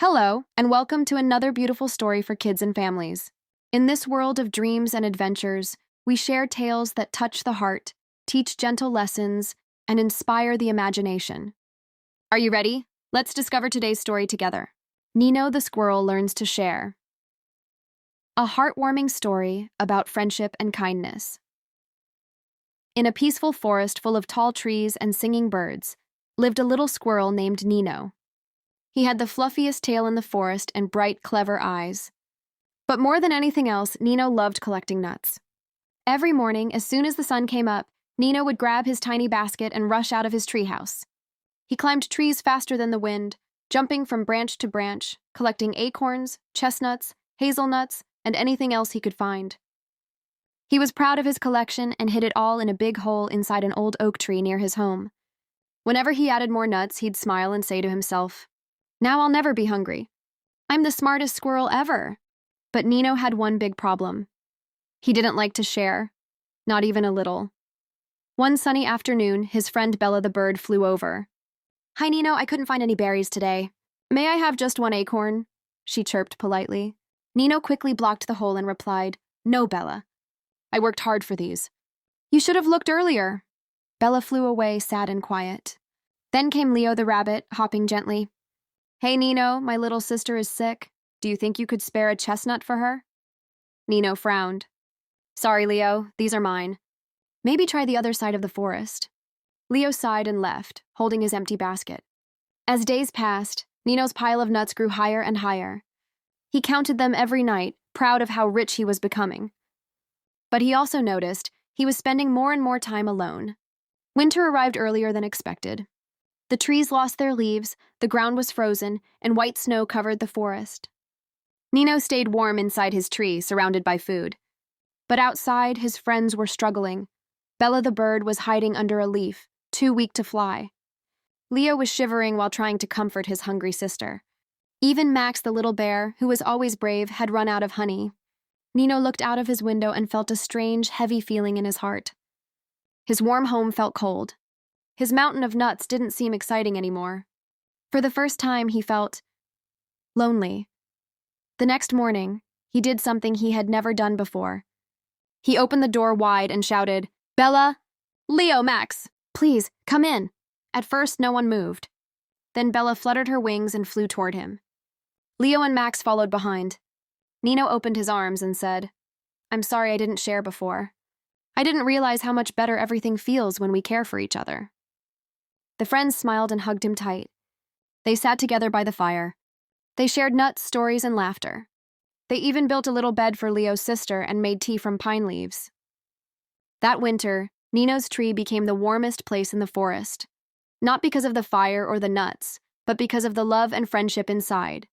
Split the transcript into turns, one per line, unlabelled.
Hello, and welcome to another beautiful story for kids and families. In this world of dreams and adventures, we share tales that touch the heart, teach gentle lessons, and inspire the imagination. Are you ready? Let's discover today's story together. Nino the Squirrel Learns to Share. A heartwarming story about friendship and kindness. In a peaceful forest full of tall trees and singing birds, lived a little squirrel named Nino. He had the fluffiest tail in the forest and bright, clever eyes. But more than anything else, Nino loved collecting nuts. Every morning, as soon as the sun came up, Nino would grab his tiny basket and rush out of his treehouse. He climbed trees faster than the wind, jumping from branch to branch, collecting acorns, chestnuts, hazelnuts, and anything else he could find. He was proud of his collection and hid it all in a big hole inside an old oak tree near his home. Whenever he added more nuts, he'd smile and say to himself, "Now I'll never be hungry. I'm the smartest squirrel ever." But Nino had one big problem. He didn't like to share, not even a little. One sunny afternoon, his friend Bella the bird flew over. "Hi, Nino, I couldn't find any berries today. May I have just one acorn?" she chirped politely. Nino quickly blocked the hole and replied, "No, Bella. I worked hard for these." "You should have looked earlier." Bella flew away, sad and quiet. Then came Leo the rabbit, hopping gently. "Hey, Nino, my little sister is sick. Do you think you could spare a chestnut for her?" Nino frowned. "Sorry, Leo, these are mine. Maybe try the other side of the forest." Leo sighed and left, holding his empty basket. As days passed, Nino's pile of nuts grew higher and higher. He counted them every night, proud of how rich he was becoming. But he also noticed he was spending more and more time alone. Winter arrived earlier than expected. The trees lost their leaves, the ground was frozen, and white snow covered the forest. Nino stayed warm inside his tree, surrounded by food. But outside, his friends were struggling. Bella the bird was hiding under a leaf, too weak to fly. Leo was shivering while trying to comfort his hungry sister. Even Max the little bear, who was always brave, had run out of honey. Nino looked out of his window and felt a strange, heavy feeling in his heart. His warm home felt cold. His mountain of nuts didn't seem exciting anymore. For the first time, he felt lonely. The next morning, he did something he had never done before. He opened the door wide and shouted, "Bella, Leo, Max, please, come in." At first, no one moved. Then Bella fluttered her wings and flew toward him. Leo and Max followed behind. Nino opened his arms and said, "I'm sorry I didn't share before. I didn't realize how much better everything feels when we care for each other." The friends smiled and hugged him tight. They sat together by the fire. They shared nuts, stories, and laughter. They even built a little bed for Leo's sister and made tea from pine leaves. That winter, Nino's tree became the warmest place in the forest. Not because of the fire or the nuts, but because of the love and friendship inside.